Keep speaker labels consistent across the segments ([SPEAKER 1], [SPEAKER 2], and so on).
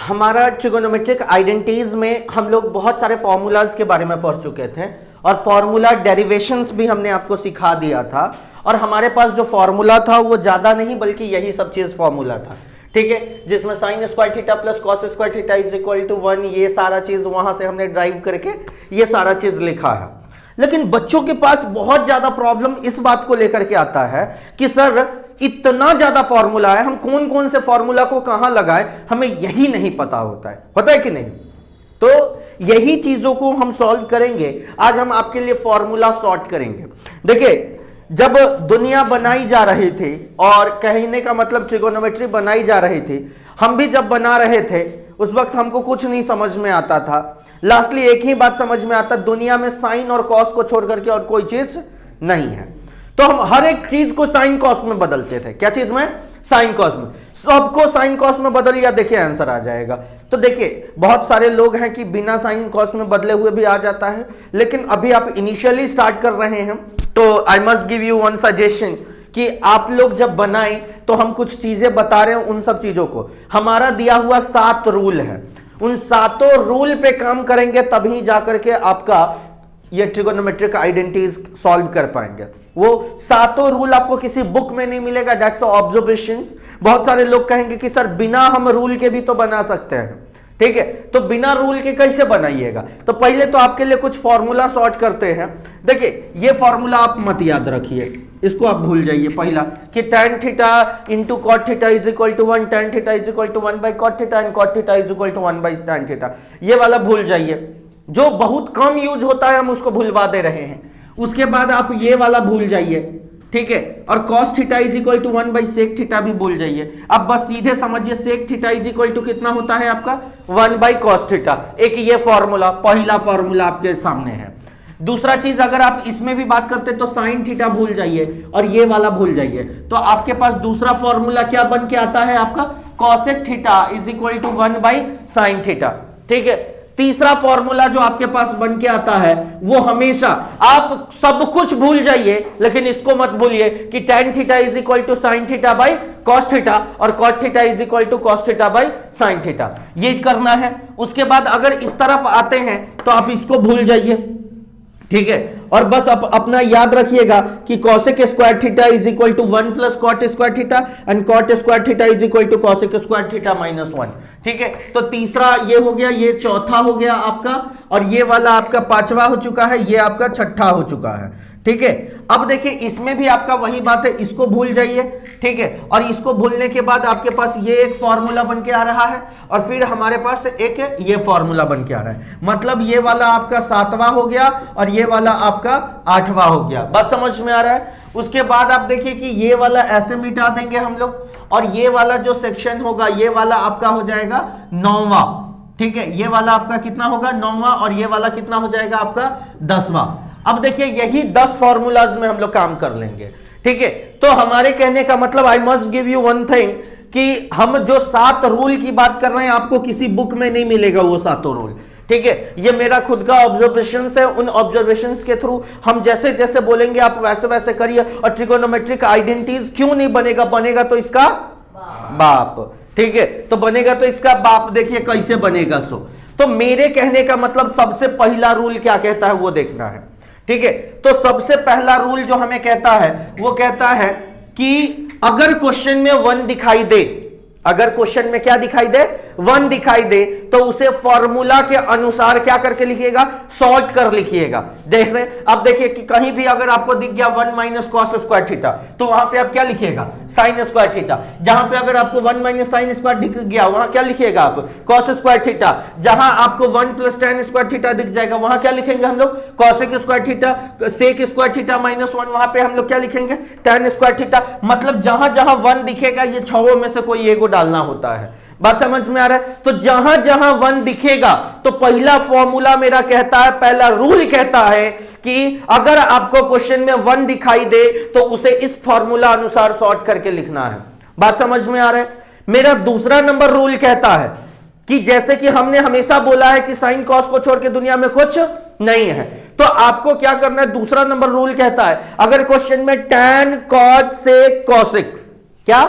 [SPEAKER 1] हमारा trigonometric identities में हम लोग बहुत सारे फॉर्मूलाज के बारे में पढ़ चुके थे और फॉर्मूला डेरिवेशंस भी हमने आपको सिखा दिया था। और हमारे पास जो फॉर्मूला था वो ज्यादा नहीं बल्कि यही सब चीज फॉर्मूला था, ठीक है, जिसमें sine square theta plus cos square theta is equal to 1, ये सारा चीज वहां से हमने ड्राइव करके ये सारा चीज लिखा है। लेकिन बच्चों के पास बहुत ज्यादा प्रॉब्लम इस बात को लेकर के आता है कि सर इतना ज्यादा फॉर्मूला है, हम कौन कौन से फॉर्मूला को कहां लगाएं, हमें यही नहीं पता होता है कि नहीं। तो यही चीजों को हम सॉल्व करेंगे। आज हम आपके लिए फॉर्मूला सॉर्ट करेंगे। देखिए, जब दुनिया बनाई जा रही थी और कहने का मतलब ट्रिगोनोमेट्री बनाई जा रही थी, हम भी जब बना रहे थे उस वक्त हमको कुछ नहीं समझ में आता था। लास्टली एक ही बात समझ में आता, दुनिया में साइन और कॉस को छोड़ करके और कोई चीज नहीं है। तो हम हर एक चीज को साइन कॉस में बदलते थे। क्या चीज में? साइन कॉस में। सबको साइन कॉस में बदल लिया, देखिए आंसर आ जाएगा। तो देखिए, बहुत सारे लोग हैं कि बिना साइन कॉस में बदले हुए भी आ जाता है, लेकिन अभी आप इनिशियली स्टार्ट कर रहे हैं तो I must give you one suggestion कि आप लोग जब बनाएं तो हम कुछ चीजें बता रहे हैं, उन सब चीजों को हमारा दिया हुआ 7 रूल है, उन 7 रूल पे काम करेंगे तभी जाकर के आपका ये ट्रिगोनोमेट्रिक आइडेंटिटीज सॉल्व कर पाएंगे। वो 7 रूल आपको किसी बुक में नहीं मिलेगा, दैट्स ऑब्जर्वेशंस। बहुत सारे लोग कहेंगे कि सर बिना हम रूल के भी तो बना सकते हैं, ठीक है, तो बिना रूल के कैसे बनाइएगा? तो पहले तो आपके लिए कुछ फॉर्मूला सॉर्ट करते हैं। देखिए, ये फॉर्मूला आप मत याद रखिए, इसको आप भूल जाइए। पहला कि tan theta into cot theta is equal to 1, tan theta is equal to 1 by cot theta and cot theta is equal to 1 by tan theta, ये वाला भूल जाइए। जो बहुत कम यूज होता है हम उसको भूलवा दे रहे हैं। उसके बाद आप ये वाला भूल जाइए, ठीक है, और cos theta is equal to 1 by sec theta भी भूल जाइए। अब बस सीधे समझिए sec theta is equal to कितना होता है आपका 1 बाई cos थीटा। एक ये फॉर्मूला, पहला फॉर्मूला आपके सामने है। दूसरा चीज अगर आप इसमें भी बात करते तो साइन थीटा भूल जाइए और ये वाला भूल जाइए, तो आपके पास दूसरा फॉर्मूला क्या बन के आता है आपका cosec theta is equal to 1 by sine theta, ठीक है। तीसरा फॉर्मूला जो आपके पास बन के आता है वो हमेशा, आप सब कुछ भूल जाइए लेकिन इसको मत भूलिए कि tan theta is equal to sine theta by cos theta और cot theta is equal to cos theta by sine theta, ये करना है। उसके बाद अगर इस तरफ आते हैं तो आप इसको भूल जाइए, ठीक है, और बस अपना याद रखिएगा कि cosec square theta is equal to 1 plus cot square theta and cot square theta is equal to cosec square theta minus 1, ठीक है। तो तीसरा ये हो गया, ये चौथा हो गया आपका, और ये वाला आपका 5वां हो चुका है, ये आपका 6ठा हो चुका है, ठीक है। अब देखिए, इसमें भी आपका वही बात है, इसको भूल जाइए, ठीक है, और इसको भूलने के बाद आपके पास ये एक फॉर्मूला बन के आ रहा है और फिर हमारे पास एक ये फॉर्मूला बन के आ रहा है। मतलब ये वाला आपका 7वां हो गया और ये वाला आपका 8वां हो गया। बात समझ में आ रहा है? उसके बाद आप देखिए कि ये वाला ऐसे मिटा देंगे हम लोग और ये वाला जो सेक्शन होगा ये वाला आपका हो जाएगा 9वां, ठीक है, ये वाला आपका कितना होगा 9वां और ये वाला कितना हो जाएगा आपका 10वां। अब देखिए, यही 10 फॉर्मूलाज में हम लोग काम कर लेंगे, ठीक है। तो हमारे कहने का मतलब I must give you one thing कि हम जो 7 रूल की बात कर रहे हैं आपको किसी बुक में नहीं मिलेगा वो 7 रूल, ठीक है। ये मेरा खुद का ऑब्जर्वेशंस है, उन ऑब्जर्वेशंस के थ्रू हम जैसे जैसे बोलेंगे आप वैसे वैसे करिए। और ट्रिगोनोमेट्रिक आइडेंटिटीज क्यों नहीं बनेगा? बनेगा तो इसका बाप, ठीक है, तो बनेगा तो इसका बाप। देखिए कैसे बनेगा। तो मेरे कहने का मतलब सबसे पहला रूल क्या कहता है वो देखना है, ठीक है। तो सबसे पहला रूल जो हमें कहता है वो कहता है कि अगर क्वेश्चन में 1 दिखाई दे, अगर क्वेश्चन में क्या दिखाई दे 1 दिखाई दे, तो उसे फॉर्मूला के अनुसार क्या करके लिखिएगा? सॉर्ट कर लिखिएगा। जैसे अब देखिए कि कहीं भी अगर आपको दिख गया 1 माइनस कॉस स्क्वायर थीटा, तो वहां पे आप क्या लिखिएगा? Sign square theta. जहां पे अगर आपको 1 माइनस साइन स्क्वायर दिख गया वहां क्या लिखिएगा आप? Cos square theta. जहां आपको 1 प्लस tan स्क्वायर थीटा दिख जाएगा वहां क्या लिखेंगे हम लोग? Cosec square theta. Sec square theta minus 1, वहां पे हम लोग क्या लिखेंगे? tan square theta. मतलब जहां जहां 1 दिखेगा ये 6 में से कोई एक डालना होता है। बात समझ में आ रहा है? तो जहां जहां 1 दिखेगा तो पहला फॉर्मूला मेरा कहता है, पहला रूल कहता है कि अगर आपको क्वेश्चन में 1 दिखाई दे तो उसे इस फॉर्मूला अनुसार सॉर्ट करके लिखना है। बात समझ में आ रहा है? मेरा दूसरा नंबर रूल कहता है कि जैसे कि हमने हमेशा बोला है कि साइन कॉस को छोड़ के दुनिया में कुछ नहीं है, तो आपको क्या करना है? दूसरा नंबर रूल कहता है अगर क्वेश्चन में tan cot sec cosec, क्या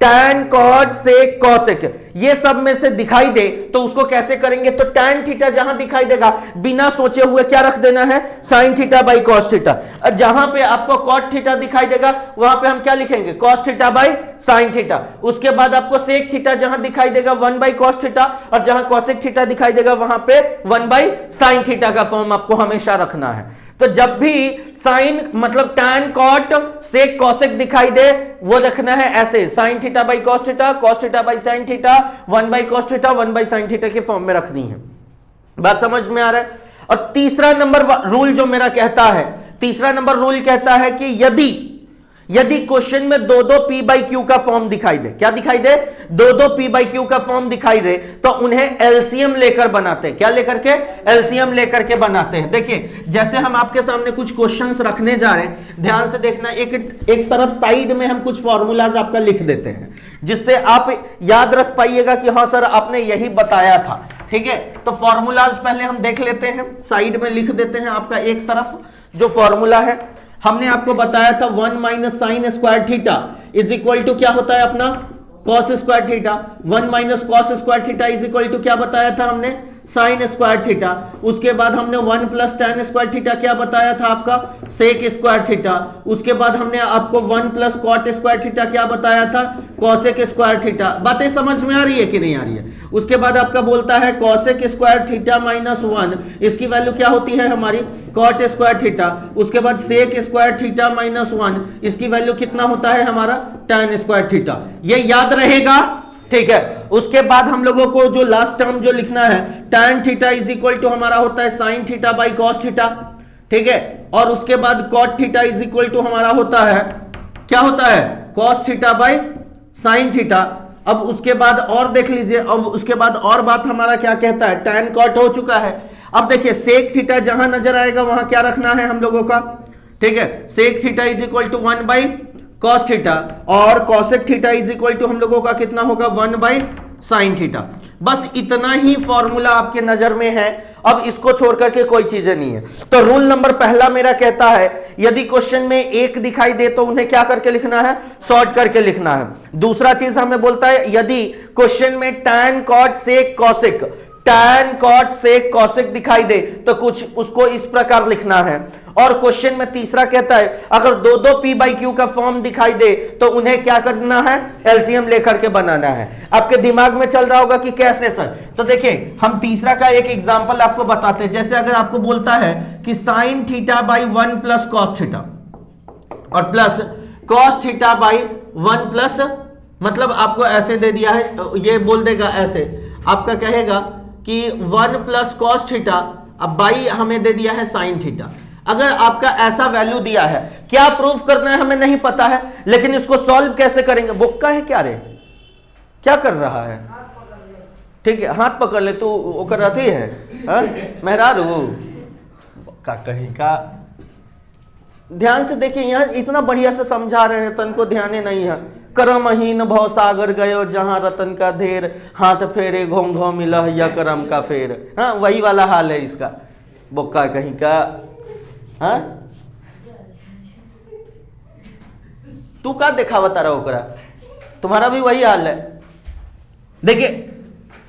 [SPEAKER 1] tan cot sec cosec ये सब में से दिखाई दे तो उसको कैसे करेंगे, तो tan थीटा जहां दिखाई देगा बिना सोचे हुए क्या रख देना है, sin theta by cos theta. जहां पे आपको cot थीटा दिखाई देगा वहां पे हम क्या लिखेंगे, cos theta by sin theta. उसके बाद आपको sec थीटा जहां दिखाई देगा 1 बाई cos थीटा, और जहां cosec थीटा दिखाई देगा वहां पे 1 बाई sin थीटा का फॉर्म आपको हमेशा रखना है। तो जब भी साइन मतलब tan cot sec cosec दिखाई दे वो रखना है ऐसे, sin theta by cos theta, cos theta by sin theta, 1 by cos theta 1 by sin theta के फॉर्म में रखनी है। बात समझ में आ रहा है। और तीसरा नंबर रूल जो मेरा कहता है, तीसरा नंबर रूल कहता है कि यदि क्वेश्चन में दो p बाई क्यू का फॉर्म दिखाई दे, क्या दिखाई दे, दो p बाई क्यू का फॉर्म दिखाई दे, तो उन्हें एलसीएम लेकर बनाते हैं। क्या लेकर के, एलसीएम लेकर के बनाते हैं। देखिए जैसे हम आपके सामने कुछ क्वेश्चंस रखने जा रहे हैं, ध्यान से देखना, एक तरफ साइड में हम कुछ फॉर्मूलाज आपका लिख देते हैं जिससे आप याद रख पाइएगा कि हाँ सर आपने यही बताया था। ठीक है, तो फॉर्मूलाज पहले हम देख लेते हैं, साइड में लिख देते हैं आपका एक तरफ जो फॉर्मूला है। हमने आपको बताया था 1 minus sine square theta is equal to क्या होता है अपना, cos square theta. 1 minus cos square theta is equal to क्या बताया था हमने, साइन स्क्वायर थीटा। उसके बाद हमने 1 प्लस टैन स्क्वायर थीटा क्या बताया था आपका, सेक स्क्वायर थीटा। उसके बाद हमने आपको 1 प्लस कॉट स्क्वायर थीटा क्या बताया था, कॉसेक स्क्वायर थीटा। बातें समझ में आ रही है कि नहीं आ रही है। उसके बाद आपका बोलता है कॉसेक स्क्वायर थीटा माइनस 1, इसकी वैल्यू क्या होती है हमारी, कॉट स्क्वायर थीटा। उसके बाद सेक स्क्वायर थीटा माइनस 1, इसकी वैल्यू कितना होता है हमारा, टैन स्क्वायर थीटा। ये याद रहेगा, ठीक है। उसके बाद हम लोगों को जो लास्ट टर्म जो लिखना है, tan theta is equal to हमारा होता है sin theta by cos theta, ठीक है। और उसके बाद cot theta is equal to हमारा होता है, क्या होता है, cos theta by sin theta. अब उसके बाद और देख लीजिए, अब उसके बाद और बात हमारा क्या कहता है, tan cot हो चुका है। अब देखिए sec थीटा जहां नजर आएगा वहां क्या रखना है हम लोगों का, ठीक है। sec theta is equal to 1 by cos theta, और cosec theta is equal to हम लोगों का कितना होगा, 1 बाई साइन थीटा। बस इतना ही फॉर्मूला आपके नजर में है, अब इसको छोड़ करके कोई चीजें नहीं है। तो रूल नंबर पहला मेरा कहता है यदि क्वेश्चन में एक दिखाई दे तो उन्हें क्या करके लिखना है, सॉर्ट करके लिखना है। दूसरा चीज हमें बोलता है यदि क्वेश्चन में tan cot sec cosec, tan cot sec cosec दिखाई दे तो कुछ उसको इस प्रकार लिखना है। और क्वेश्चन में तीसरा कहता है अगर दो p बाई क्यू का फॉर्म दिखाई दे तो उन्हें क्या करना है, एलसीएम लेकर के बनाना है। आपके दिमाग में चल रहा होगा कि कैसे सर, तो देखिए हम तीसरा का एक एग्जांपल आपको बताते हैं। जैसे अगर आपको बोलता है कि sine theta by 1 plus cos theta और plus cos theta by 1 plus, मतलब आपको ऐसे दे दिया है, ये बोल देगा ऐसे, आपका कहेगा कि 1 प्लस कॉस थीटा, अब बाई हमें दे दिया है साइन थीटा। अगर आपका ऐसा वैल्यू दिया है, क्या प्रूफ करना है हमें नहीं पता है, लेकिन इसको सॉल्व कैसे करेंगे, बुक्का है क्या रे, क्या कर रहा है, ठीक है हाथ पकड़ ले, तू वो कर रही है मेहरारू का कहीं का। ध्यान से देखिए यहाँ इतना बढ़िया से समझा रहे हैं, तन को ध्यान नहीं है। करमहीन भव सागर गयो जहां रतन का ढेर, हाथ फेरे घों घों मिला या करम का फेर। हाँ वही वाला हाल है इसका, बुक्का कहीं का। हाँ तू का देखा बता रहा ओकरा, तुम्हारा भी वही हाल है। देखिए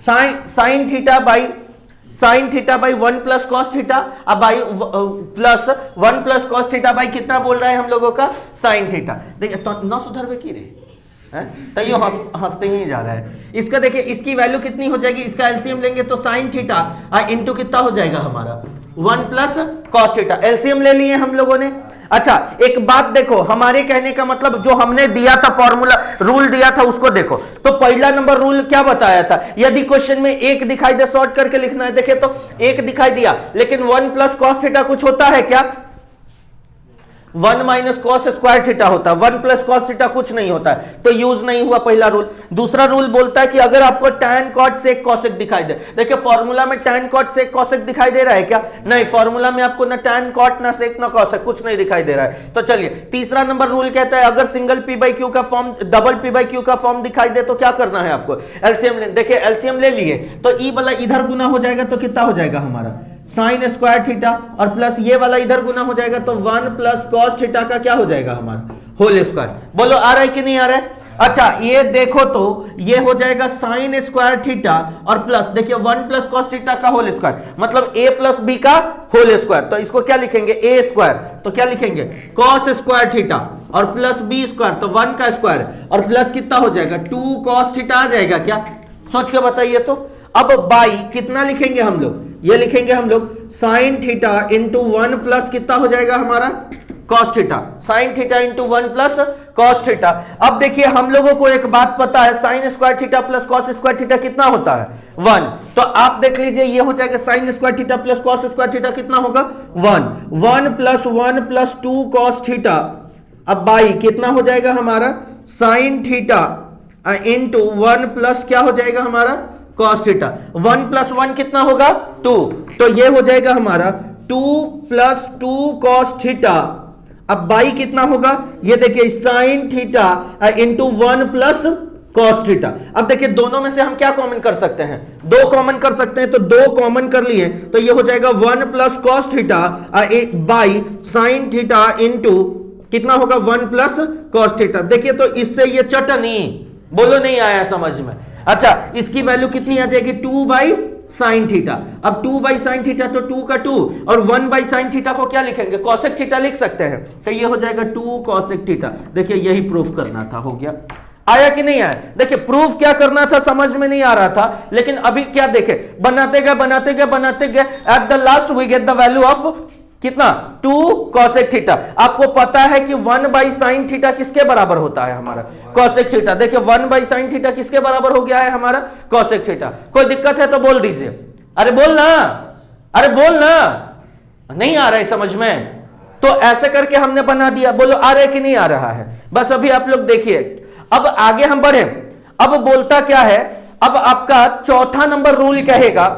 [SPEAKER 1] sine theta by 1 plus cos theta, अब by plus 1 plus cos theta by कितना बोल रहा है हम लोगों का, साइन थीटा। देखिए तो न सुधर में की रे, तैयो हंसते ही जा रहा है। इसका देखिए इसकी वैल्यू कितनी हो जाएगी, इसका एलसीएम लेंगे तो साइन थीटा इंटू कितना हो जाएगा हमारा, 1 प्लस कॉस थीटा। एलसीएम ले लिए हम लोगों ने। अच्छा एक बात देखो, हमारे कहने का मतलब जो हमने दिया था फॉर्मूला, रूल दिया था उसको देखो। तो पहला नंबर रूल क्या बताया था, यदि क्वेश्चन में एक दिखाई दे सॉर्ट करके लिखना है। देखिए तो एक दिखाई दिया, लेकिन 1 प्लस कॉस थीटा कुछ होता है क्या, 1 माइनस कॉस स्क्वायर थीटा होता है, 1 प्लस कॉस थीटा कुछ नहीं होता है, तो यूज नहीं हुआ पहला रूल। दूसरा रूल बोलता है कि अगर आपको tan cot sec cosec दिखाई दे, देखिए फॉर्मूला में tan cot sec cosec दिखाई दे रहा है क्या, नहीं, फॉर्मूला में आपको ना tan cot ना sec ना cosec कुछ नहीं दिखाई दे रहा है। तो चलिए तीसरा नंबर रूल कहता है अगर सिंगल p बाई क्यू का form double p by Q का फॉर्म दिखाई दे तो क्या करना है आपको, एलसीएम ले। देखिए एलसीएम ले लिए तो ई वाला इधर गुना हो जाएगा तो कितना हो जाएगा हमारा, साइन स्क्वायर थीटा, और प्लस ये वाला इधर गुना हो जाएगा तो 1 प्लस कॉस थीटा का क्या हो जाएगा हमारा, होल स्क्वायर। बोलो आ रहा है कि नहीं आ रहा है। अच्छा ये देखो तो ये हो जाएगा साइन स्क्वायर थीटा और प्लस, देखिए 1 प्लस कॉस थीटा का होल स्क्वायर, मतलब a प्लस बी का होल स्क्वायर। तो इसको क्या लिखेंगे, a स्क्वायर, तो क्या लिखेंगे कॉस स्क्वायर थीटा और प्लस बी स्क्वायर, तो 1 का स्क्वायर और प्लस कितना हो जाएगा 2 कॉस थीटा आ जाएगा क्या, सोच के बताइए। तो अब बाई कितना लिखेंगे हम लोग, ये लिखेंगे हम लोग साइन थीटा इंटू 1 प्लस कितना हो जाएगा हमारा cos theta, sign theta into 1 plus cos theta. अब देखिए हम लोगों को एक बात पता है, sign square theta plus cos square theta कितना होता है 1। तो आप देख लीजिए ये हो जाएगा sign square theta plus cos square theta कितना होगा 1, 1 प्लस 2 कॉस थीटा। अब बाई कितना हो जाएगा हमारा साइन थीटा इंटू 1 प्लस क्या हो जाएगा हमारा कॉस थीटा, 1 प्लस 1 कितना होगा 2, तो ये हो जाएगा हमारा 2 प्लस 2 कॉस थीटा। अब बाई कितना होगा, ये देखिए sine theta into 1 plus cos theta. अब देखिए दोनों में से हम क्या कॉमन कर सकते हैं, 2 कॉमन कर सकते हैं, तो 2 कॉमन कर लिए तो ये हो जाएगा 1 plus cos theta by sine theta into कितना होगा 1 प्लस कॉस थीटा। देखिए तो इससे ये चटनी, बोलो नहीं आया समझ में। अच्छा इसकी वैल्यू कितनी आ जाएगी 2 बाई साइन थीटा। अब 2 बाई साइन थीटा तो 2 का 2 और 1 बाई साइन थीटा को क्या लिखेंगे कॉसेक थीटा लिख सकते हैं, तो ये हो जाएगा 2 कॉसेक थीटा। देखिए यही प्रूफ करना था, हो गया। आया कि नहीं आया, देखिए प्रूफ क्या करना था समझ में नहीं आ रहा था, लेकिन अभी क्या देखे बनाते गए at the last we get the value of कितना 2 कॉसेक थीटा। आपको पता है कि 1 बाई साइन थीटा किसके बराबर होता है हमारा कॉसेक थीटा। देखिए 1 बाई साइन थीटा किसके बराबर हो गया है हमारा कॉसेक थीटा। कोई दिक्कत है तो बोल दीजिए, अरे बोलना, अरे बोलना, नहीं आ रहा है समझ में, तो ऐसे करके हमने बना दिया। बोलो आ रहा है कि नहीं आ रहा है, बस अभी आप लोग देखिए। अब आगे हम बढ़े, अब बोलता क्या है, अब आपका चौथा नंबर रूल कहेगा,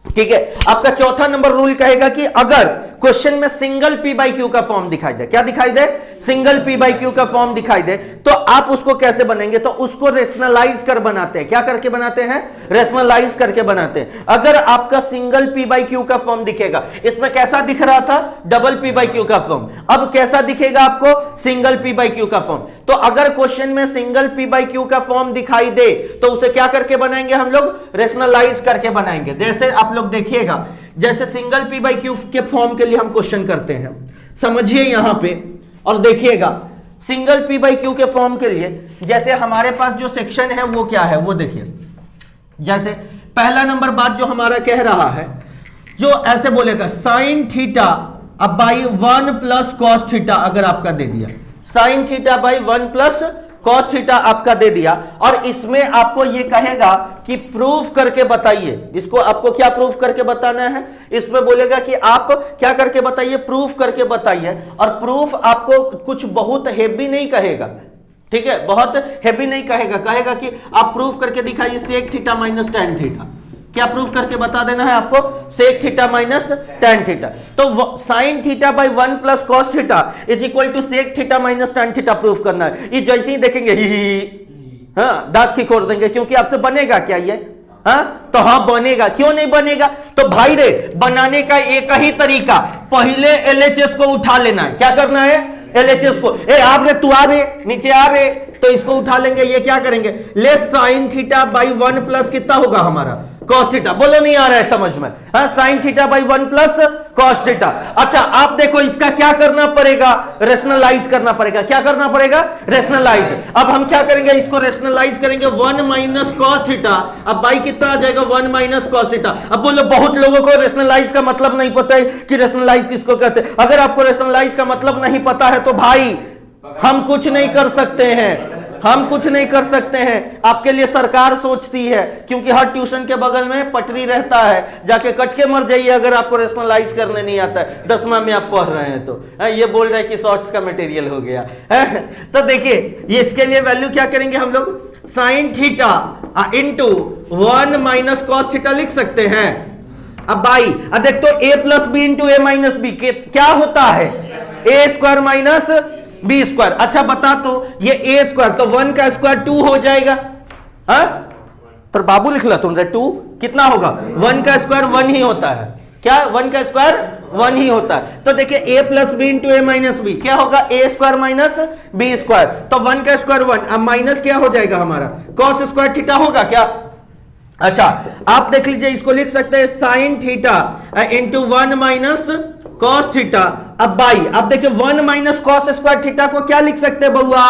[SPEAKER 1] ठीक है, आपका चौथा नंबर रूल कहेगा कि अगर क्वेश्चन में सिंगल पी बाई क्यू का फॉर्म दिखाई दे, क्या दिखाई दे, सिंगल पी बाई क्यू का फॉर्म दिखाई दे, तो आप उसको कैसे बनेंगे, तो उसको रेशनलाइज कर बनाते हैं। क्या करके बनाते हैं, रेशनलाइज करके बनाते हैं। अगर आपका सिंगल पी बाई क्यू का फॉर्म दिखेगा, इसमें कैसा दिख रहा था डबल पी बाई क्यू का फॉर्म, अब कैसा दिखेगा आपको सिंगल पी बाई क्यू का फॉर्म। तो अगर क्वेश्चन में सिंगल पी बाई क्यू का फॉर्म दिखाई दे तो उसे क्या करके बनाएंगे हम लोग, रेशनलाइज करके बनाएंगे। जैसे आप लोग देखिएगा, जैसे सिंगल पी बाई क्यू के फॉर्म के लिए हम क्वेश्चन करते हैं, समझिए यहां पे और देखिएगा। सिंगल पी बाई क्यू के फॉर्म के लिए जैसे हमारे पास जो सेक्शन है वो क्या है, वो देखिए। जैसे पहला नंबर बात जो हमारा कह रहा है, जो ऐसे बोलेगा साइन थीटा अब बाई 1 प्लस कॉस थीटा, अगर आपका दे दिया sign theta by 1 plus cos theta आपका दे दिया, और इसमें आपको ये कहेगा कि प्रूफ करके बताइए। इसको आपको क्या प्रूफ करके बताना है, इसमें बोलेगा कि आप क्या करके बताइए, प्रूफ करके बताइए। और प्रूफ आपको कुछ बहुत हेवी नहीं कहेगा, ठीक है, बहुत हेवी नहीं कहेगा, कहेगा कि आप प्रूफ करके दिखाइए sec theta minus tan theta. क्या प्रूफ करके बता देना है आपको, sec theta minus tan theta. तो sine theta by 1 plus cos theta is equal to sec theta minus tan theta proof करना है। ये जैसे ही देखेंगे हाँ दांत खिखोर देंगे, क्योंकि आपसे बनेगा क्या ये, हाँ तो हाँ बनेगा, क्यों नहीं बनेगा, तो भाई रे बनाने का एक ही तरीका, पहले एलएचएस को उठा लेना है। क्या करना है, एलएचएस को, ए आप रे तू आ रे नीचे आ रे, तो इसको उठा लेंगे। ये क्या करेंगे, ले साइन थीटा बाई 1 प्लस कितना होगा हमारा कॉस थीटा, बोलो नहीं आ रहा है समझ में, हाँ sign theta by 1 plus cos theta. अच्छा आप देखो इसका क्या करना पड़ेगा, रेशनलाइज करना पड़ेगा। क्या करना पड़ेगा, रेशनलाइज। अब हम क्या करेंगे, इसको रेशनलाइज करेंगे 1 माइनस कॉस थीटा, अब बाई कितना आ जाएगा 1 माइनस कॉस थीटा। अब बोलो बहुत लोगों को रेशनलाइज का मतलब नहीं पता है कि रेशनलाइज किसको कहते हैं। अगर आपको रेशनलाइज का मतलब नहीं पता है तो भाई हम कुछ नहीं कर सकते हैं, हम कुछ नहीं कर सकते हैं, आपके लिए सरकार सोचती है, क्योंकि हर ट्यूशन के बगल में पटरी रहता है, जाके कट के मर जाइए अगर आपको रेशनलाइज करने नहीं आता है। 10वां में आप पढ़ रहे हैं तो ये बोल रहे हैं कि शॉर्ट्स का मटेरियल हो गया है। तो देखिए ये इसके लिए वैल्यू क्या करेंगे हम लोग, sine theta into 1 minus cos theta लिख सकते हैं। अब भाई अब देख तो a plus B into a minus b क्या होता है, a square minus b square. अच्छा बता तो ये ए स्क्वायर, तो 1 का स्क्वायर 2 हो जाएगा, हाँ तो बाबू लिख ला तुमने 2 कितना होगा, 1 का स्क्वायर 1 ही होता है। क्या 1 का स्क्वायर 1 ही होता है। तो देखिए a plus B into a minus b क्या होगा, a square minus b square, तो 1 का स्क्वायर 1, अब माइनस क्या हो जाएगा हमारा कॉस स्क्वायर थीटा होगा क्या। अच्छा आप देख लीजिए, इसको लिख सकते हैं sign theta into 1 minus cos theta. अब बाई, अब देखिए 1 माइनस कॉस स्क्वायर थीटा को क्या लिख सकते हैं बउआ,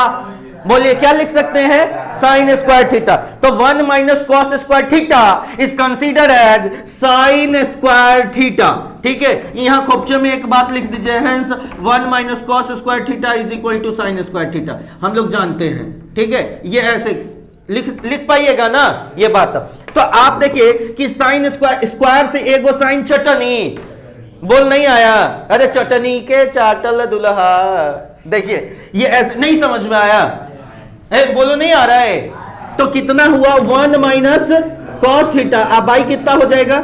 [SPEAKER 1] बोलिए क्या लिख सकते हैं, साइन स्क्वायर थीटा। तो 1 minus cos square theta is considered as sine square theta. ठीक है, यहां खोपचे में एक बात लिख दीजिए, hence 1 minus cos square theta is equal to sine square theta, हम लोग जानते हैं। ठीक है, ये ऐसे लिख पाइएगा ना ये बात। तो आप देखिए कि साइन स्क्वायर से एगो साइन चटनी, बोल नहीं आया, अरे चटनी के चाटल दुल्हा, देखिए ये ऐसे नहीं समझ में आया, बोलो नहीं आ रहा है। तो कितना हुआ 1 माइनस कॉस थीटा, अब बाई कितना हो जाएगा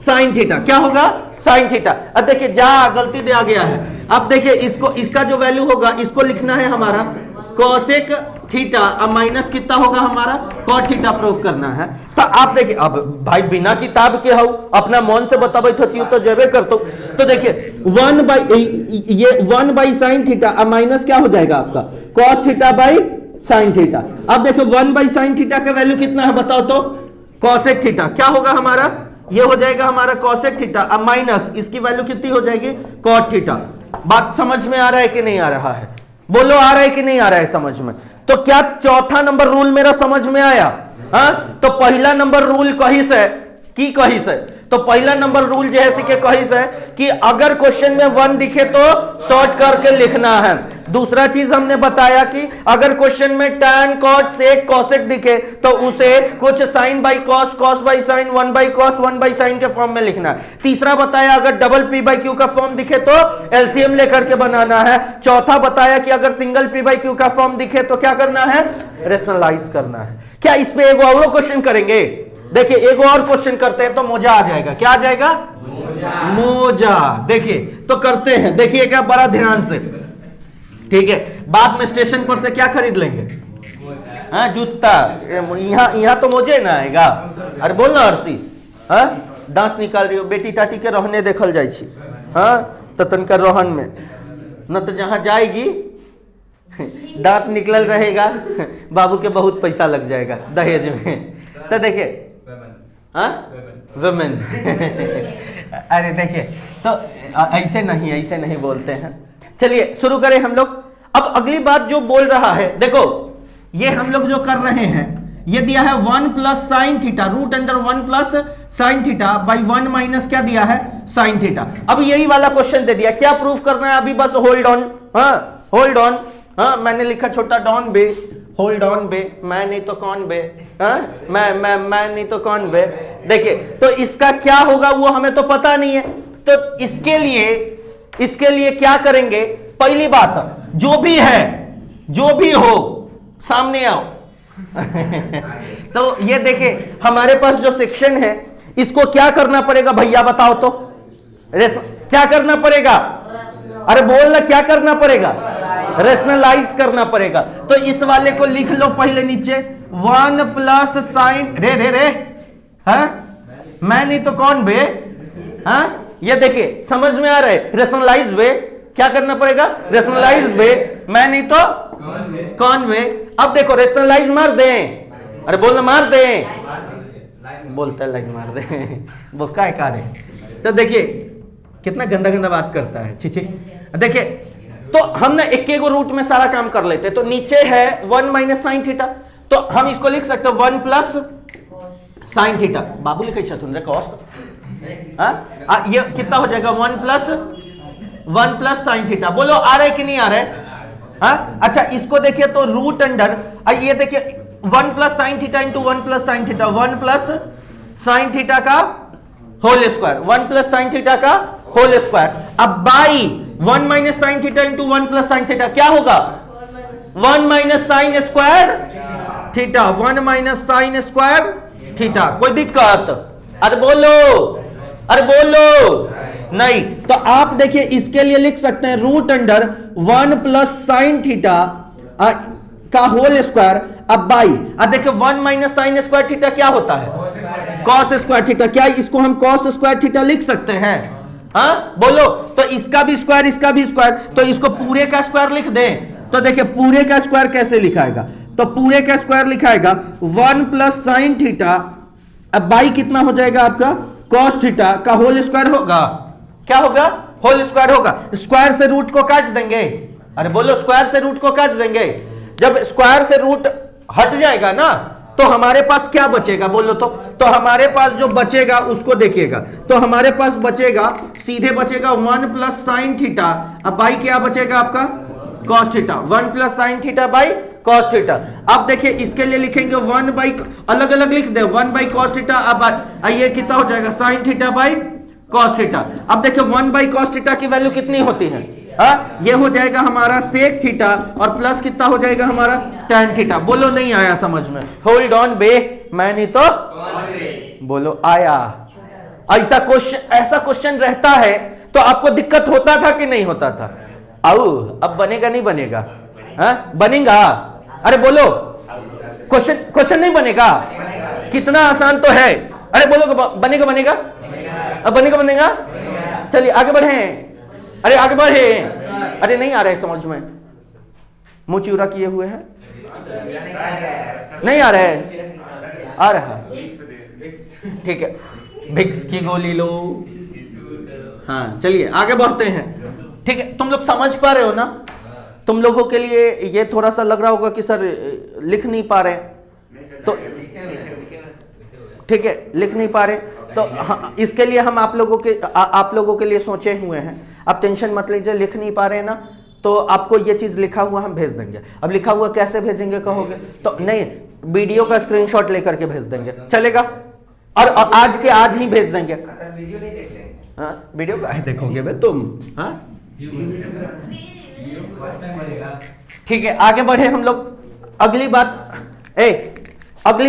[SPEAKER 1] साइन थीटा, क्या होगा साइन थीटा। अब देखिए जा गलती दे आ गया है, अब देखिए इसको, इसका जो वैल्यू होगा इसको लिखना है हमारा कोसेक थीटा, अब माइनस कितना होगा हमारा कॉट थीटा प्रूफ करना है। तो आप देखिए, अब भाई बिना किताब के हो अपना मन से बताबे तो जेबे करतो। तो देखिए 1 बाई साइन थीटा, अब माइनस क्या हो जाएगा आपका cos theta by sine theta. अब देखो 1 बाई साइन थीटा का वैल्यू कितना है बताओ तो, कॉसेक थीटा क्या होगा हमारा, ये हो जाएगा हमारा कॉसेक थीटा, अब माइनस इसकी वैल्यू कितनी हो जाएगी कॉट थीटा। बात समझ में आ रहा है कि नहीं आ रहा है, बोलो आ रहा है कि नहीं आ रहा है समझ में। तो क्या चौथा नंबर रूल मेरा समझ में आया। तो पहला नंबर रूल कही से की कही से, तो पहला नंबर रूल जो है के कही से कि अगर क्वेश्चन में 1 दिखे तो शॉर्ट करके लिखना है। दूसरा चीज हमने बताया कि अगर क्वेश्चन में tan cot sec cosec दिखे तो उसे कुछ sin by cos, cos by sin, 1 by cos, 1 by sin के फॉर्म में लिखना है। तीसरा बताया अगर डबल p बाई q का फॉर्म दिखे तो एलसीएम लेकर के बनाना है। चौथा बताया कि अगर सिंगल p बाई q का फॉर्म दिखे तो क्या करना है, रेशनलाइज करना है। क्या इस पे एक और क्वेश्चन करेंगे, देखिए एक और क्वेश्चन करते हैं तो मोजा आ जाएगा, क्या आ जाएगा मोजा। देखिए तो करते हैं, देखिए क्या बड़ा ध्यान से, ठीक है। बाद में स्टेशन पर से क्या खरीद लेंगे, हाँ जूता, यहाँ तो मोजे ना आएगा। अरे बोल ना अर्सी, हाँ दांत निकाल रही हो, बेटी टाटी के रहने देखल जाए छी, हाँ तो तनका रोहन में न तो जहां जाएगी दांत निकल रहेगा, बाबू के बहुत पैसा लग जाएगा दहेज में। तो देखिए वुमेन अरे देखिए तो ऐसे नहीं बोलते हैं। चलिए शुरू करें हम लोग। अब अगली बात जो बोल रहा है, देखो ये हम लोग जो कर रहे हैं, ये दिया है 1 plus sine theta, root under 1 plus sine theta by 1 minus क्या दिया है साइन थीटा। अब यही वाला क्वेश्चन दे दिया, क्या प्रूफ करना है अभी, बस होल्ड ऑन, हाँ होल्ड ऑन, हाँ मैंने लिखा छोटा डॉन बे, होल्ड ऑन बे, मैं नहीं तो कौन बे, हाँ मैं नहीं तो कौन बे। देखिए तो इसका क्या होगा वो हमें तो पता नहीं है, तो इसके लिए क्या करेंगे, पहली बात जो भी है जो भी हो सामने आओ तो ये देखिए हमारे पास जो सेक्शन है इसको क्या करना पड़ेगा भैया बताओ तो, क्या करना पड़ेगा, अरे बोलना क्या करना पड़ेगा, रेशनलाइज करना पड़ेगा। तो इस वाले को लिख लो पहले नीचे 1 प्लस साइन रे हाँ मैं नहीं तो कौन बे, हाँ ये देखिए समझ में आ रहा है, रेशनलाइज बे, क्या करना पड़ेगा रेशनलाइज बे, मैं नहीं तो कौन बे। अब देखो रेशनलाइज मार दें, अरे बोलना मार दें, बोलता है लाइन मार दें वो क्या है। तो देखिए कितना गंदा बात करता है, छी। देखिए तो हम ना एक रूट में सारा काम कर लेते हैं। तो नीचे है 1 माइनस साइन थीटा, तो हम इसको लिख सकते हैं 1 प्लस साइन थीटा, बाबू लिखे छथुन रे कॉस, ये कितना हो जाएगा 1 प्लस साइन थीटा। बोलो आ रहा है कि नहीं आ रहा है, हाँ अच्छा इसको देखिए तो रूट अंडर, ये देखिए 1 plus sine theta into 1 plus sine theta, 1 plus sine theta का whole square, 1 plus sine theta का होल स्क्वायर। अब by 1 minus sine theta into 1 plus sine theta क्या होगा 1 minus sine square theta, 1 minus sine square theta. कोई दिक्कत, अरे बोलो नहीं। तो आप देखिए इसके लिए लिख सकते हैं root under 1 plus sine theta का होल स्क्वायर। अब बाई देखिए 1 माइनस साइन स्क्वायर थीटा क्या होता है कॉस स्क्वायर थीटा, क्या इसको हम कॉस स्क्वायर थीटा लिख सकते हैं, हाँ बोलो, तो इसका भी स्क्वायर, इसका भी स्क्वायर, तो इसको पूरे का स्क्वायर लिख दें। तो देखिए पूरे का स्क्वायर कैसे लिखाएगा, तो पूरे का स्क्वायर लिखाएगा 1 प्लस साइन थीटा, अब बाई कितना हो जाएगा आपका कॉस थीटा का होल स्क्वायर होगा, क्या होगा होल स्क्वायर होगा। स्क्वायर से रूट को काट देंगे, अरे बोलो स्क्वायर से रूट को काट देंगे। जब स्क्वायर से रूट हट जाएगा ना तो हमारे पास क्या बचेगा बोलो, तो हमारे पास जो बचेगा उसको देखिएगा, तो हमारे पास बचेगा सीधे बचेगा 1 प्लस साइन थीटा, अब बाई क्या बचेगा आपका cos theta, 1 plus sine theta by cos theta. अब देखिए इसके लिए लिखेंगे 1 बाई, अलग अलग लिख दे 1 बाई कॉस थीटा, अब ये कितना हो जाएगा sign theta by cos theta. अब देखिए 1 बाई कॉस थीटा की वैल्यू कितनी होती है, ये हो जाएगा हमारा सेक थीटा और प्लस कितना हो जाएगा हमारा टैन थीटा। बोलो नहीं आया समझ में, होल्ड ऑन बे, मैं नहीं तो बोलो आया। ऐसा क्वेश्चन रहता है तो आपको दिक्कत होता था कि नहीं होता था, आओ अब बनेगा नहीं बनेगा, बनेगा, अरे बोलो क्वेश्चन नहीं बनेगा, कितना आसान तो है, अरे बोलो बनेगा बनेगा, अब बनेगा, चलिए आगे बढ़े, अरे आगे बढ़े, अरे नहीं आ रहा है समझ में, मुंह चूरा किए हुए हैं, नहीं आ रहा है, आ रहा है, ठीक है विक्स की गोली लो, हाँ चलिए आगे बढ़ते हैं, ठीक है। तुम लोग समझ पा रहे हो ना, तुम लोगों के लिए ये थोड़ा सा लग रहा होगा कि सर लिख नहीं पा रहे, तो ठीक है लिख नहीं पा रहे, तो हाँ, इसके लिए हम आप लोगों के लिए सोचे हुए हैं। अब टेंशन मत लीजिए, लिख नहीं पा रहे हैं ना तो आपको ये चीज लिखा हुआ हम भेज देंगे। अब लिखा हुआ कैसे भेजेंगे कहोगे, तो नहीं वीडियो का स्क्रीनशॉट लेकर के भेज देंगे, चलेगा, और आज के आज ही भेज देंगे।
[SPEAKER 2] वीडियो नहीं देख लेंगे,
[SPEAKER 1] हाँ वीडियो का देखोगे बे तुम, हाँ ठीक है आगे बढ़े हम लोग। अगली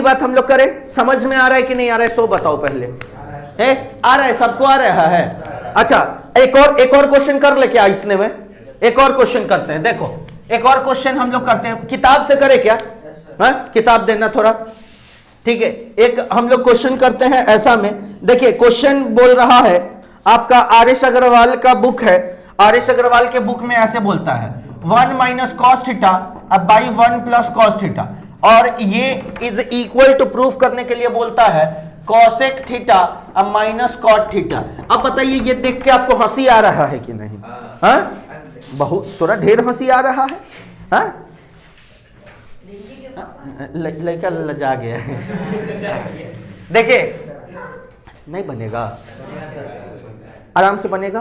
[SPEAKER 1] बात हम लोग करें, समझ में आ रहा है कि नहीं आ रहा है, सो बताओ पहले, आ रहा है सबको, आ रहा है, अच्छा एक और क्वेश्चन कर ले क्या इसने में, एक और क्वेश्चन करते हैं, देखो एक और क्वेश्चन हम लोग करते हैं, किताब से करें क्या, किताब देना थोड़ा, ठीक है। एक हम लोग क्वेश्चन करते हैं ऐसा में, देखिए क्वेश्चन बोल रहा है आपका आर.एस. अग्रवाल का बुक है, आर.एस. अग्रवाल के बुक में ऐसे बोलता है 1 माइनस कॉस थीटा अब बाई 1 प्लस कॉस थीटा, और ये इज इक्वल टू प्रूफ करने के लिए बोलता है कॉसेक थीटा अब माइनस कॉट थीटा। अब बताइए ये देख के आपको हंसी आ रहा है कि नहीं, बहुत थोड़ा ढेर हंसी आ रहा है, लड़का लजा गया देखिए नहीं बनेगा, आराम से बनेगा,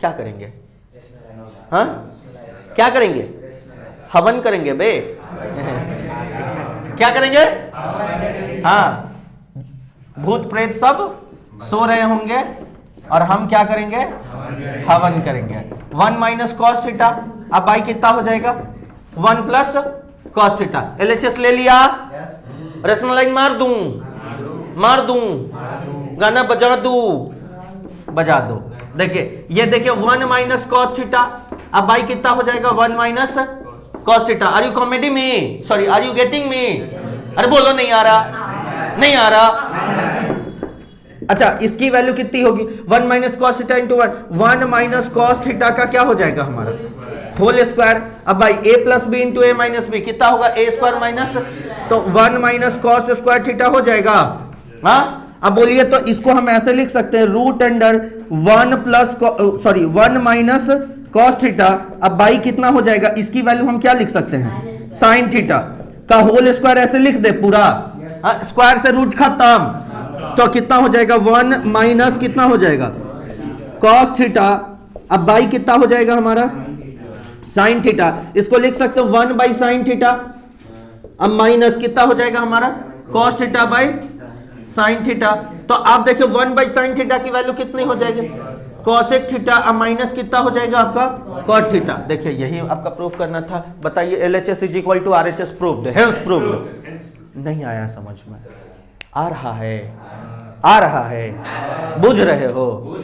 [SPEAKER 1] क्या करेंगे, हाँ क्या करेंगे, हवन करेंगे बे क्या करेंगे, हाँ भूत प्रेत सब सो रहे होंगे और हम क्या करेंगे, हवन करेंगे। 1 माइनस कॉस थीटा, अब बाई कितना हो जाएगा 1 प्लस कॉस थीटा। एलएचएस ले लिया, रेशनल लाइन मार दूं, गाना बजा दो, देखिए ये देखिए 1 माइनस कॉस थीटा, अब बाई कितना हो जाएगा 1 minus cos theta. Are you comedy में, सॉरी आर यू गेटिंग में, अरे बोलो नहीं आ रहा, अच्छा इसकी वैल्यू कितनी होगी 1 minus cos theta into 1 minus cos theta का क्या हो जाएगा हमारा होल स्क्वायर, अब भाई a plus B into a minus b कितना होगा a स्क्वायर माइनस, तो 1 माइनस कॉस स्क्वायर थीटा हो जाएगा, हाँ। अब बोलिए तो इसको हम ऐसे लिख सकते हैं root under 1 minus cos theta, अब बाई कितना हो जाएगा, इसकी वैल्यू हम क्या लिख सकते हैं साइन थीटा का होल स्क्वायर, ऐसे लिख दे पूरा, स्क्वायर से रूट खत्म, तो कितना हो जाएगा 1 माइनस कितना हो जाएगा कॉस थीटा, अब बाई कितना हो जाएगा हमारा साइन थीटा, इसको लिख सकते हो 1 बाई साइन थीटा, अब माइनस कितना हो जाएगा हमारा cos theta by sine theta. तो आप देखिए 1 बाई साइन थीटा की वैल्यू कितनी हो जाएगी कॉसेक थीटा, अब माइनस कितना हो जाएगा आपका कॉट थीटा। देखिए यही आपका प्रूफ करना था, बताइए LHS is equal to RHS proved, hence proved. नहीं आया समझ में, आ रहा है, बुझ रहे हो,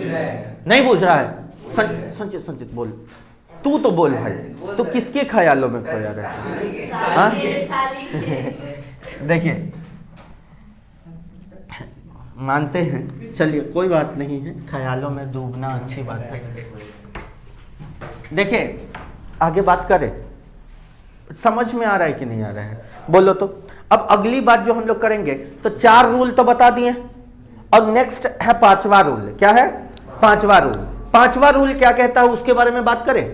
[SPEAKER 1] नहीं बुझ रहा है, संचित बोल, तू तो बोल भाई, तू किसके ख्यालों में खोया रहता है, देखिए मानते हैं, चलिए कोई बात नहीं है, ख्यालों में डूबना अच्छी बात है। देखिए आगे बात करें, समझ में आ रहा है कि नहीं आ रहा है, बोलो तो। अब अगली बात जो हम लोग करेंगे, तो 4 रूल तो बता दिए, और नेक्स्ट है 5वां रूल। क्या है? 5वां रूल। 5वां रूल क्या कहता है उसके बारे में बात करें।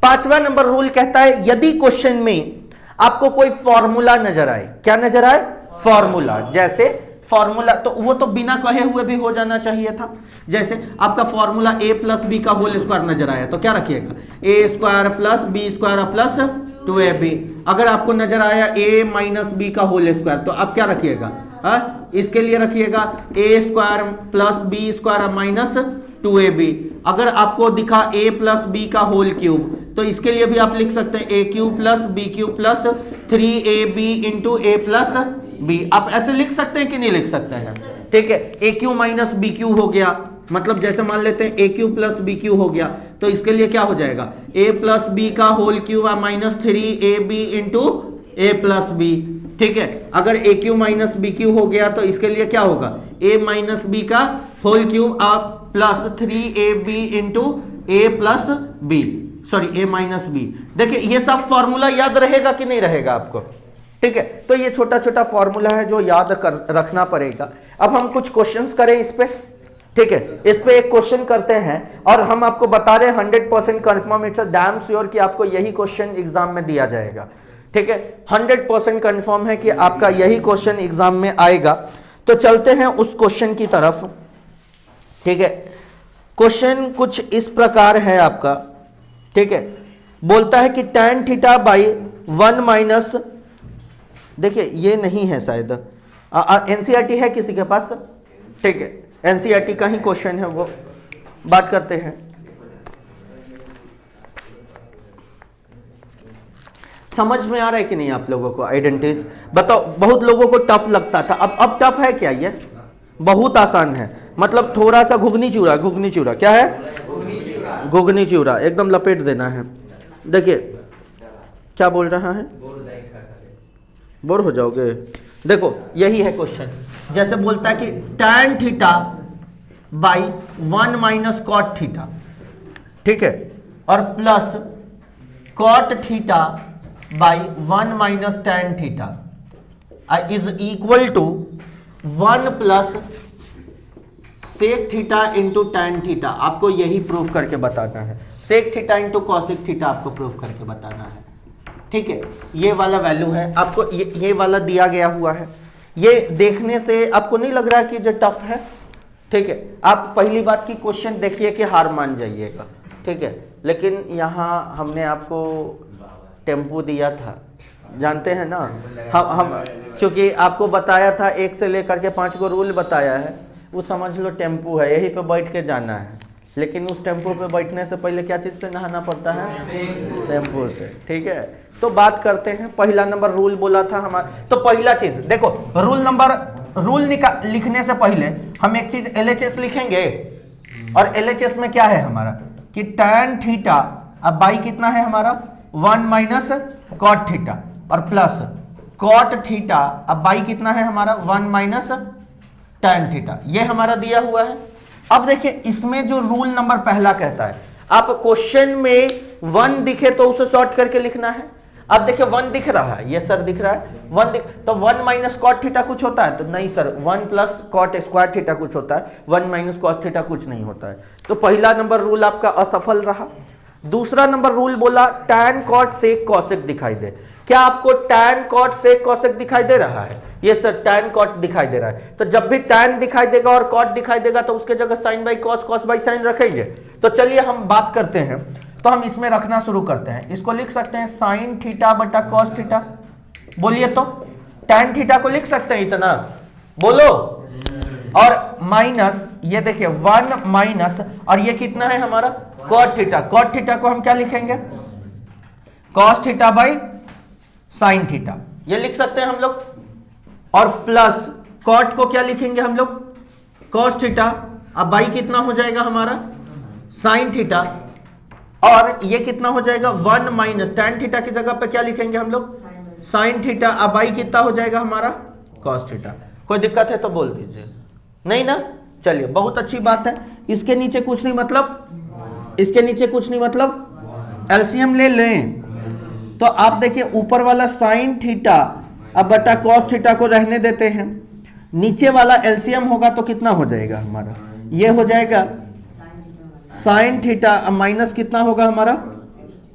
[SPEAKER 1] 5वां नंबर रूल कहता है, यदि क्वेश्चन में आपको कोई फॉर्मूला नजर आए, क्या नजर आए? फॉर्मूला। जैसे फॉर्मूला तो वो तो बिना कहे हुए भी हो जाना चाहिए था। जैसे आपका फॉर्मूला a प्लस बी का होल स्क्वायर नजर आया तो क्या रखिएगा? a square plus B square plus 2ab। अगर आपको नजर आया a माइनस बी का होल स्क्वायर तो आप क्या रखिएगा? इसके लिए रखिएगा a square plus B square minus 2ab। अगर आपको दिखा a प्लस बी का होल क्यूब तो इसके लिए भी आप लिख सकते हैं a cube plus b cube plus 3ab into a plus b. आप ऐसे लिख सकते हैं कि नहीं लिख सकते हैं? ठीक है, A cube minus B cube हो गया, मतलब जैसे मान लेते हैं A cube plus B cube हो गया, तो इसके लिए क्या हो जाएगा? ए प्लस बी का whole cube minus 3ab into A plus B. ठीक है, अगर A cube minus B cube हो गया तो इसके लिए क्या होगा? ए माइनस बी का whole cube plus 3ab into A plus B, sorry A minus b. देखिए ये सब फॉर्मूला याद रहेगा कि नहीं रहेगा आपको? ठीक है, तो ये छोटा छोटा फॉर्मूला है जो याद रखना पड़ेगा। अब हम कुछ क्वेश्चंस करें इस पे। ठीक है, इस पे एक क्वेश्चन करते हैं और हम आपको बता रहे हैं 100% कंफर्म, इट्स डैम श्योर कि आपको यही क्वेश्चन एग्जाम में दिया जाएगा। ठीक है, 100% कंफर्म है कि आपका यही क्वेश्चन एग्जाम में आएगा। तो चलते हैं उस क्वेश्चन की तरफ। ठीक है, क्वेश्चन कुछ इस प्रकार है आपका। ठीक है, बोलता है कि tan थीटा बाई 1 माइनस, देखिए ये नहीं है शायद, एनसीईआरटी है किसी के पास? ठीक है, एनसीईआरटी का ही क्वेश्चन है, वो बात करते हैं। समझ में आ रहा है कि नहीं आप लोगों को? आइडेंटिटीज बताओ, बहुत लोगों को टफ लगता था, अब टफ है क्या? ये बहुत आसान है, मतलब थोड़ा सा घुगनी चूरा, घुगनी चूरा क्या है? घुगनी चूरा एकदम लपेट देना है। देखिए क्या बोल रहा है, बोर हो जाओगे। देखो यही है क्वेश्चन, जैसे बोलता है कि tan theta by 1 minus cot theta, ठीक है, और plus cot theta by 1 minus tan theta is equal to 1 plus sec theta into tan theta. आपको यही प्रूफ करके बताना है, sec theta into cosec theta आपको प्रूफ करके बताना है। ठीक है, ये वाला वैल्यू है आपको, ये वाला दिया गया हुआ है। ये देखने से आपको नहीं लग रहा कि जो टफ है? ठीक है, आप पहली बात की क्वेश्चन देखिए कि हार मान जाइएगा। ठीक है, लेकिन यहाँ हमने आपको टेम्पो दिया था, जानते हैं ना, हम क्योंकि आपको बताया था 1 से लेकर के 5 को रूल बताया है, वो समझ लो टेम्पो है, यहीं पे बैठ के जाना है। लेकिन उस टेम्पो पे बैठने से पहले क्या चीज़ से नहाना पड़ता है? शैम्पू से। ठीक है, तो बात करते हैं। पहला नंबर रूल बोला था हमारा, तो पहला चीज देखो, रूल लिखने से पहले हम एक चीज LHS लिखेंगे, और LHS में क्या है हमारा कि tan थीटा, अब बाई कितना है हमारा? 1 माइनस कॉट थीटा, और प्लस कॉट थीटा, अब बाई कितना है हमारा? 1 माइनस tan थीटा। ये हमारा दिया हुआ है। अब देखिए इसमें जो रूल नंबर पहला कहता है, आप क्वेश्चन में 1 दिखे तो उसे शॉर्ट करके लिखना है। अब देखिए 1 दिख रहा है, ये सर दिख रहा है 1 तो 1 माइनस कॉट थीटा कुछ होता है? तो नहीं sir, 1 plus cot square theta कुछ होता है, 1 माइनस कॉट थीटा कुछ नहीं होता है। तो पहला नंबर रूल आपका असफल रहा। दूसरा नंबर रूल बोला tan कॉट सेक कॉसेक दिखाई दे। क्या आपको tan कॉट सेक कॉसेक दिखाई दे रहा है? ये सर tan कॉट दिखाई दे रहा है। तो जब भी tan दिखाई देगा और कॉट दिखाई देगा तो उसके जगह sine by cos, cos by sine रखेंगे। तो चलिए हम बात करते हैं, तो हम इसमें रखना शुरू करते हैं। इसको लिख सकते हैं साइन थीटा बटा कॉस थीटा। बोलिए तो, tan थीटा को लिख सकते हैं इतना, बोलो, और माइनस ये देखिए 1 माइनस, और ये कितना है हमारा? Cot theta. कॉट थीटा को हम क्या लिखेंगे? Cos theta by sine theta, ये लिख सकते हैं हम लोग। और प्लस कॉट को क्या लिखेंगे हम लोग? Cos theta. अब बाई कितना हो जाएगा हमारा? Sine theta. और ये कितना हो जाएगा? 1 माइनस tan थीटा की जगह पे क्या लिखेंगे हम लोग? Sine theta. अब बाई कितना हो जाएगा हमारा? Cos theta. कोई दिक्कत है तो बोल दीजिए। नहीं ना, चलिए बहुत अच्छी बात है। इसके नीचे कुछ नहीं मतलब, इसके नीचे कुछ नहीं मतलब एलसीएम ले लें तो आप देखिए ऊपर वाला साइन थीटा अब बटा कॉस थीटा को रहने देते हैं, नीचे वाला एलसीएम होगा तो कितना हो जाएगा हमारा, ये हो जाएगा साइन थीटा अब माइनस कितना होगा हमारा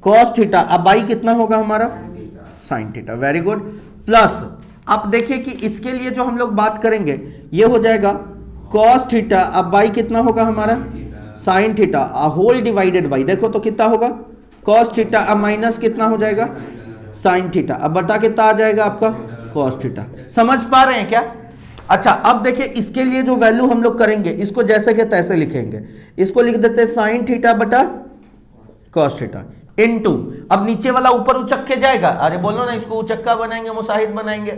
[SPEAKER 1] कॉस थीटा, अब बाई कितना होगा हमारा sine theta. Very good. Plus अब देखिए कि इसके लिए जो हम लोग बात करेंगे ये हो जाएगा कॉस थीटा अब बाई कितना होगा हमारा sine theta whole divided by, देखो तो कितना होगा कॉस थीटा अब माइनस कितना हो जाएगा साइन थीटा, अब बटा कितना आ जाएगा आपका कॉस थीटा। समझ पा रहे हैं क्या? अच्छा अब देखिए इसके लिए जो वैल्यू हम लोग करेंगे इसको जैसे के तैसे लिखेंगे, इसको लिख देते हैं साइन थीटा बटा कॉस थीटा इनटू, अब नीचे वाला ऊपर उचक के जाएगा, अरे बोलो ना इसको उचक्का बनाएंगे मुसाहिद बनाएंगे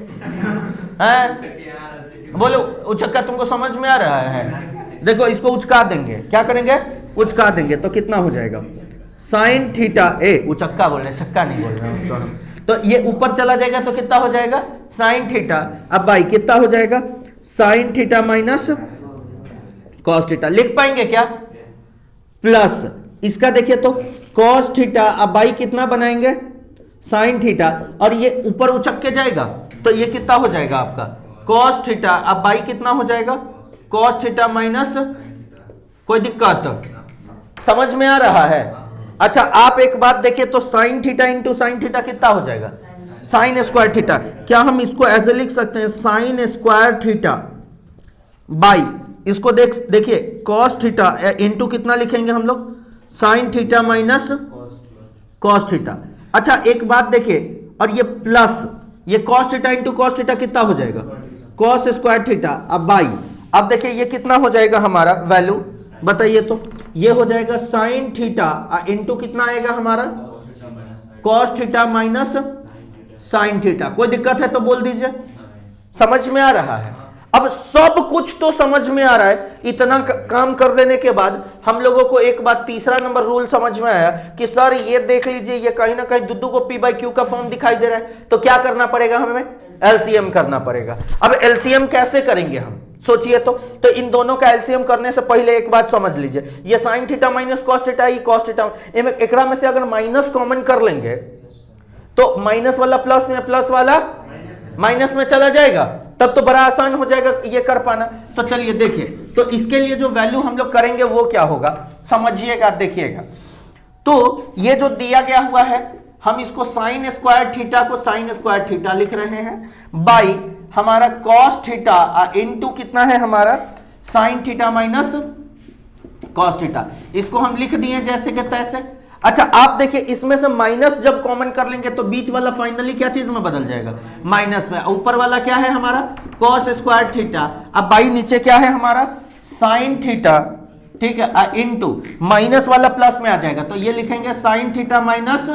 [SPEAKER 1] हैं, बोलो उचक्का तुमको समझ में आ रहा है? देखो इसको उचका देंगे, क्या करेंगे उचका देंगे तो कितना हो जाएगा साइन थीटा उचक्का बोल रहे छक्का नहीं बोल रहे उसको हम, तो ये ऊपर चला जाएगा तो कितना हो जाएगा साइन थीटा अब बाई कितना हो जाएगा sign theta minus cos theta, लिख पाएंगे क्या? प्लस इसका देखिए तो कॉस थीटा अब बाई कितना बनाएंगे साइन थीटा और ये ऊपर उचक के जाएगा तो ये कितना हो जाएगा आपका कॉस थीटा अब बाई कितना हो जाएगा कॉस थीटा माइनस, कोई दिक्कत समझ में आ रहा है? अच्छा आप एक बात देखिए तो sine theta into sine theta कितना हो जाएगा साइन स्क्वायर थीटा, क्या हम इसको ऐसे लिख सकते हैं साइन स्क्वायर थीटा बाई इसको देखिए कॉस थीटा इंटू कितना लिखेंगे हम लोग sine theta minus cos theta. अच्छा एक बात देखिए और ये प्लस ये cos theta into cos theta कितना हो जाएगा कॉस स्क्वायर थीटा अब बाई, अब देखिए ये कितना हो जाएगा हमारा वैल्यू बताइए तो, ये हो जाएगा साइन थीटा इंटू कितना आएगा हमारा cos theta minus sine theta. कोई दिक्कत है तो बोल दीजिए, समझ में आ रहा है? अब सब कुछ तो समझ में आ रहा है, इतना काम कर लेने के बाद हम लोगों को एक बात तीसरा नंबर रूल समझ में आया कि सर ये देख लीजिए ये कहीं ना कहीं दुद्दू को पी बाई क्यू का फॉर्म दिखाई दे रहा है, तो क्या करना पड़ेगा हमें एलसीएम करना पड़ेगा। अब एलसीएम कैसे करेंगे हम सोचिए तो इन दोनों का एलसीएम करने से पहले एक बात समझ लीजिए, ये sine theta minus cos theta ये कॉस थीटा एकरा में से अगर माइनस कॉमन कर लेंगे तो माइनस वाला प्लस में प्लस वाला माइनस में चला जाएगा, तब तो बड़ा आसान हो जाएगा ये कर पाना। तो चलिए देखिए तो इसके लिए जो वैल्यू हम लोग करेंगे वो क्या होगा समझिएगा देखिएगा। तो ये जो दिया गया हुआ है हम इसको साइन स्क्वायर थीटा को साइन स्क्वायर थीटा लिख रहे हैं बाई हमारा कॉस थीटा इनटू कितना है हमारा sine theta minus cos theta, इसको हम लिख दिए जैसे के तैसे। अच्छा आप देखिए इसमें से माइनस जब कॉमन कर लेंगे तो बीच वाला फाइनली क्या चीज में बदल जाएगा माइनस में, ऊपर वाला क्या है हमारा कॉस स्क्वायर थीटा अब बाई नीचे क्या है हमारा साइन थीटा, ठीक है इनटू माइनस वाला प्लस में आ जाएगा तो ये लिखेंगे sign theta minus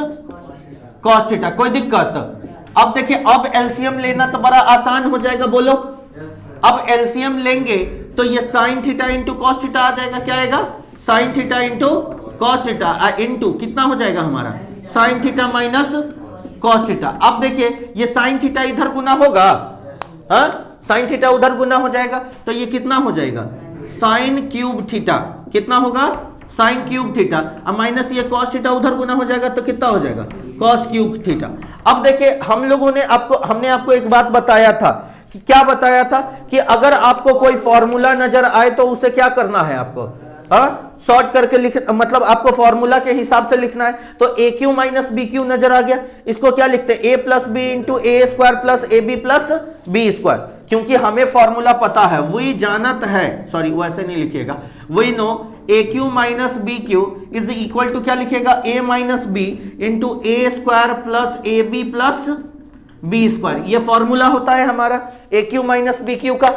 [SPEAKER 1] cos theta. कोई दिक्कत? अब देखिए अब एलसीएम लेना तो बड़ा आसान हो जाएगा, बोलो अब एलसीएम लेंगे तो ये sine theta into cos theta आ जाएगा, क्या आएगा sine theta into cos theta into कितना हो जाएगा हमारा sine theta minus cos theta. अब देखिए ये साइन थीटा इधर गुना होगा, साइन थीटा उधर गुना हो जाएगा तो ये कितना हो जाएगा साइन क्यूब थीटा, कितना होगा साइन क्यूब थीटा अब माइनस ये कॉस थीटा उधर गुना हो जाएगा तो कितना हो जाएगा कॉस क्यूब थीटा। अब देखिए हम लोगों ने हमने आपको एक बात बताया था कि क्या बताया था कि अगर आपको कोई फॉर्मूला नजर आए तो उसे क्या करना है आपको शॉर्ट करके लिख, मतलब आपको फॉर्मूला के हिसाब से लिखना है। तो A cube minus B cube नजर आ गया, इसको क्या लिखते हैं A plus B into A square plus A B plus B square, क्योंकि हमें फॉर्मूला पता है वही जानत है, सॉरी वैसे नहीं लिखिएगा, वही नो A cube minus B cube is equal to क्या लिखेगा A minus B into A square plus A B plus B square, ये फॉर्मूला होता है हमारा A cube minus B cube का।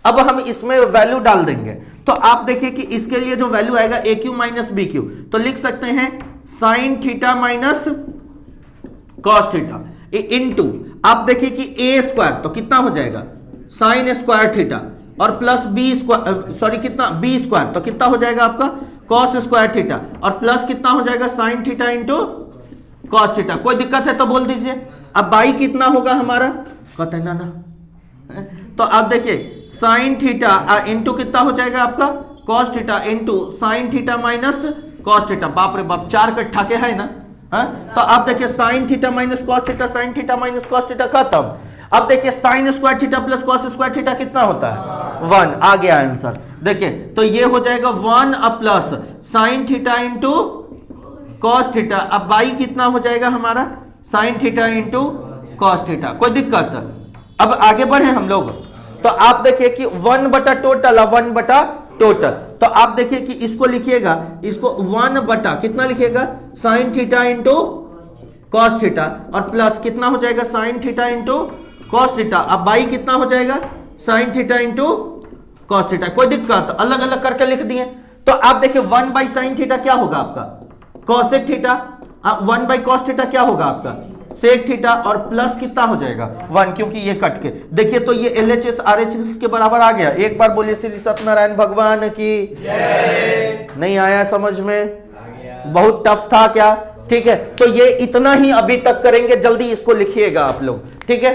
[SPEAKER 1] अब हम इसमें वैल्यू डाल देंगे तो आप देखिए कि इसके लिए जो वैल्यू आएगा ए क्यू माइनस बी क्यू तो लिख सकते हैं sign theta minus cos theta into आप देखिए कि ए स्क्वायर तो कितना हो जाएगा साइन स्क्वायर थीटा और प्लस बी स्क्वायर, सॉरी कितना बी स्क्वायर तो कितना हो जाएगा आपका कॉस स्क्वायर थीटा और प्लस कितना हो जाएगा sign theta into cos theta. कोई दिक्कत है तो बोल दीजिए। अब बाई कितना होगा हमारा, कहते ना तो आप देखिए साइन थीटा इंटू कितना हो जाएगा आपका cos theta into sine theta minus cos theta. बाप रे बाप, 4 का ठाके है ना। हाँ? तो आप देखिए sine theta minus cos theta, sign theta minus cos theta खत्म। अब देखिए sign square theta plus cos square theta कितना होता है 1, आ गया आंसर। देखिए तो ये हो जाएगा 1 plus sine theta into cos theta. अब बाई कितना हो जाएगा हमारा sine theta into cos theta. कोई दिक्कत? अब आगे बढ़े हम लोग। तो आप देखिए कि 1 बटा टोटल 1 बटा टोटल। तो आप देखिए कि इसको लिखिएगा, इसको 1 बटा कितना लिखिएगा sign theta into cos theta और प्लस कितना हो जाएगा sign theta into cos theta. अब बाई कितना हो जाएगा sign theta into cos theta. कोई दिक्कत? अलग अलग करके लिख दिए। तो आप देखिए 1 बाई साइन थीटा क्या होगा आपका cosec theta, 1 by cos theta क्या होगा आपका सेक थीटा और प्लस कितना हो जाएगा 1, क्योंकि ये कट के देखिए तो ये LHS RHS के बराबर आ गया। एक बार बोलिए श्री सत्यनारायण भगवान की जय। नहीं आया समझ में? बहुत टफ था क्या? ठीक है, तो ये इतना ही अभी तक करेंगे, जल्दी इसको लिखिएगा आप लोग। ठीक है।